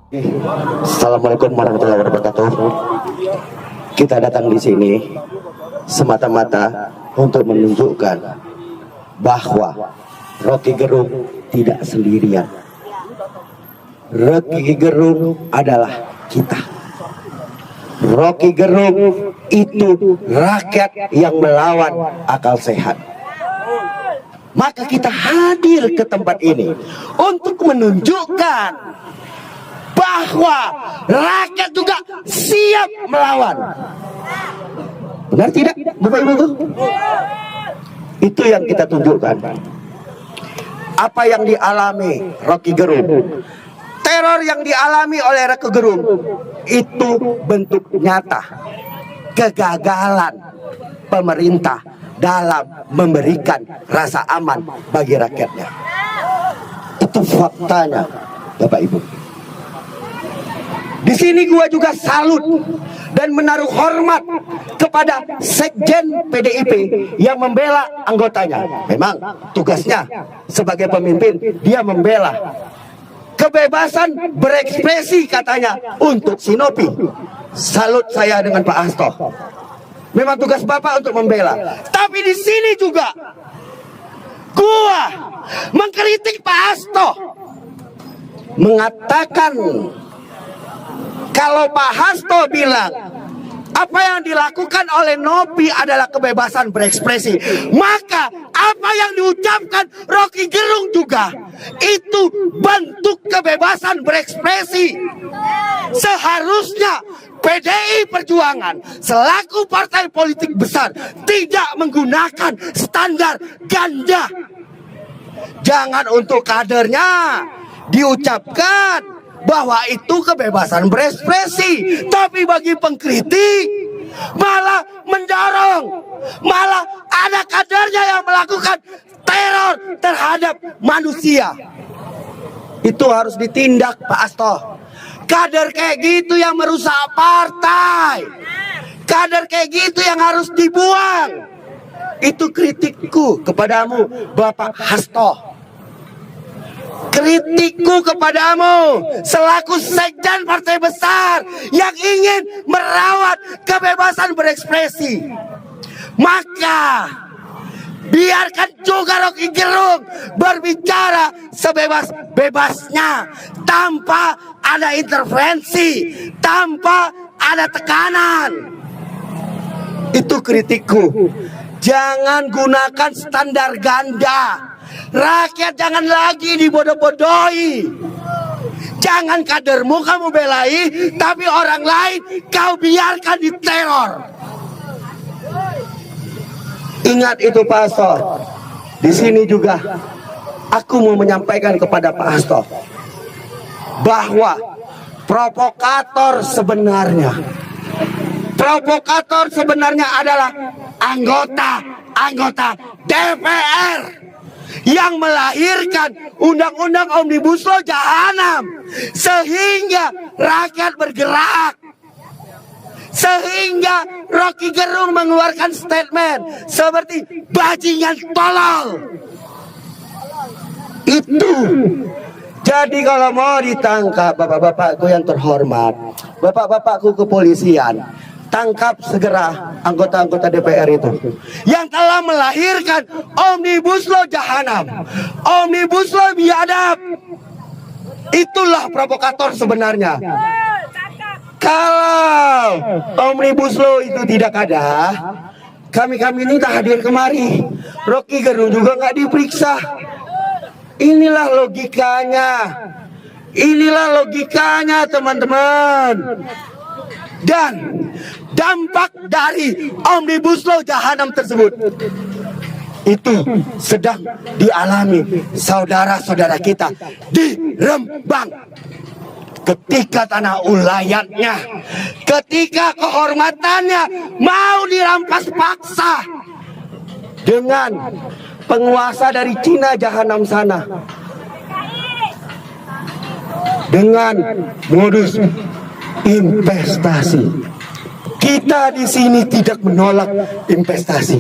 Assalamualaikum warahmatullahi wabarakatuh. Kita datang di sini semata-mata untuk menunjukkan bahwa Rocky Gerung tidak sendirian. Rocky Gerung adalah kita. Rocky Gerung itu rakyat yang melawan akal sehat. Maka kita hadir ke tempat ini untuk menunjukkan bahwa rakyat juga siap melawan. Benar tidak, Bapak Ibu? Itu yang kita tunjukkan. Apa yang dialami Rocky Gerung, teror yang dialami oleh Rocky Gerung, itu bentuk nyata kegagalan pemerintah dalam memberikan rasa aman bagi rakyatnya. Itu faktanya, Bapak Ibu. Di sini gua juga salut dan menaruh hormat kepada Sekjen PDIP yang membela anggotanya. Memang tugasnya sebagai pemimpin dia membela kebebasan berekspresi katanya untuk Sinopi. Salut saya dengan Pak Hasto. Memang tugas Bapak untuk membela. Tapi di sini juga gua mengkritik Pak Hasto, mengatakan kalau Pak Hasto bilang apa yang dilakukan oleh Nopi adalah kebebasan berekspresi, maka apa yang diucapkan Rocky Gerung juga itu bentuk kebebasan berekspresi. Seharusnya PDI Perjuangan selaku partai politik besar tidak menggunakan standar ganda. Jangan untuk kadernya diucapkan bahwa itu kebebasan berekspresi, tapi bagi pengkritik malah mendorong, malah ada kadernya yang melakukan teror terhadap manusia. Itu harus ditindak, Pak Hasto. Kader kayak gitu yang merusak partai, kader kayak gitu yang harus dibuang. Itu kritikku kepadamu, Bapak Hasto. Kritikku kepadamu selaku sekjen partai besar yang ingin merawat kebebasan berekspresi. Maka biarkan juga Rocky Gerung berbicara sebebas-bebasnya tanpa ada intervensi, tanpa ada tekanan. Itu kritikku. Jangan gunakan standar ganda. Rakyat jangan lagi dibodoh-bodohi. Jangan kadermu kamu belai, tapi orang lain kau biarkan diteror. Ingat itu Pak Hasto. Di sini juga aku mau menyampaikan kepada Pak Hasto bahwa provokator sebenarnya adalah anggota DPR yang melahirkan undang-undang Omnibus Law Jahanam, sehingga rakyat bergerak, sehingga Rocky Gerung mengeluarkan statement seperti bajingan tolol. Itu jadi kalau mau ditangkap bapak-bapakku yang terhormat, bapak-bapakku kepolisian, tangkap segera anggota-anggota DPR itu yang telah melahirkan Omnibus Law Jahanam, Omnibus Law biadab. Itulah provokator sebenarnya. Kalau Omnibus Law itu tidak ada, kami ini tak hadir kemari. Rocky Gerung juga nggak diperiksa. Inilah logikanya teman-teman. Dan dampak dari Omnibus Law Jahanam tersebut itu sedang dialami saudara-saudara kita di Rembang. Ketika tanah ulayatnya, ketika kehormatannya mau dirampas paksa dengan penguasa dari Cina Jahanam sana, dengan modus investasi. Kita di sini tidak menolak investasi,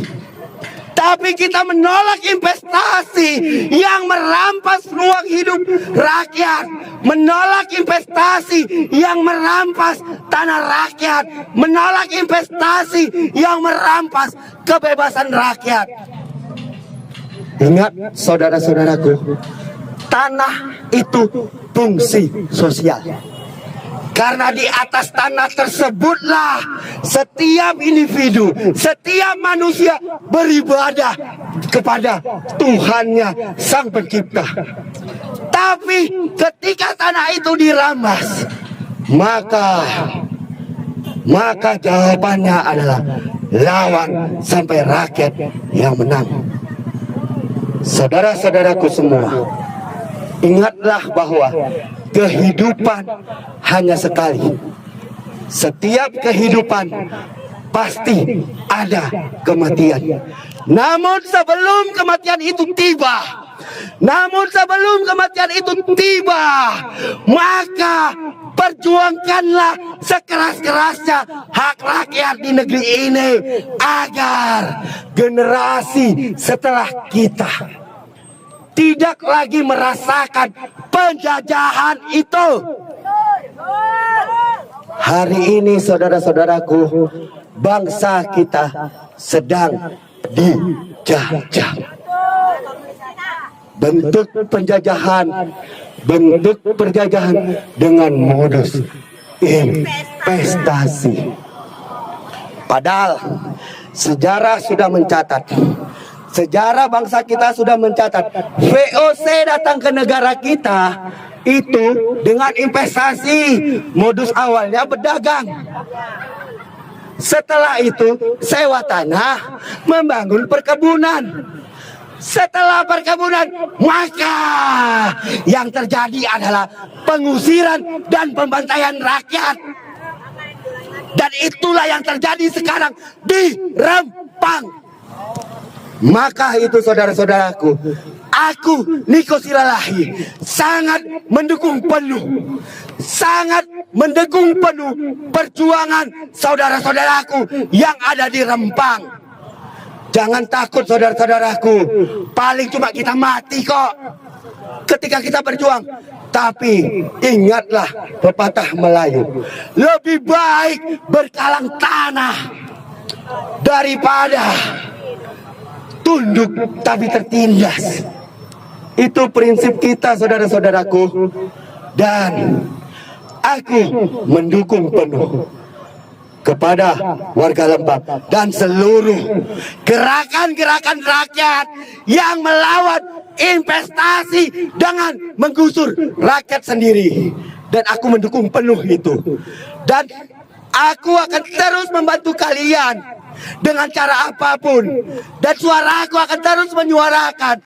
Tapi kita menolak investasi yang merampas ruang hidup rakyat, menolak investasi yang merampas tanah rakyat, menolak investasi yang merampas kebebasan rakyat. Ingat saudara-saudaraku, tanah itu fungsi sosial. Karena di atas tanah tersebutlah setiap individu, setiap manusia beribadah kepada Tuhannya Sang Pencipta. Tapi ketika tanah itu dirampas, maka jawabannya adalah lawan sampai rakyat yang menang. Saudara-saudaraku semua, ingatlah bahwa kehidupan hanya sekali. Setiap kehidupan pasti ada kematian. Namun sebelum kematian itu tiba, maka perjuangkanlah sekeras-kerasnya hak rakyat di negeri ini agar generasi setelah kita tidak lagi merasakan penjajahan itu. Hari ini saudara-saudaraku, bangsa kita sedang dijajah. Bentuk penjajahan dengan modus investasi. Padahal sejarah sudah mencatat, sejarah bangsa kita sudah mencatat, VOC datang ke negara kita itu dengan investasi. Modus awalnya berdagang. Setelah itu sewa tanah, membangun perkebunan. Setelah perkebunan, maka yang terjadi adalah pengusiran dan pembantaian rakyat. Dan itulah yang terjadi sekarang di Rempang. Maka itu saudara-saudaraku, aku Niko Silalahi sangat mendukung penuh perjuangan saudara-saudaraku yang ada di Rempang. Jangan takut saudara-saudaraku, paling cuma kita mati kok ketika kita berjuang. Tapi ingatlah pepatah Melayu, lebih baik berkalang tanah daripada tunduk tapi tertindas. Itu prinsip kita saudara-saudaraku. Dan aku mendukung penuh kepada warga Lembang dan seluruh gerakan-gerakan rakyat yang melawan investasi dengan menggusur rakyat sendiri. Dan aku mendukung penuh itu. Dan aku akan terus membantu kalian dengan cara apapun. Dan suara aku akan terus menyuarakan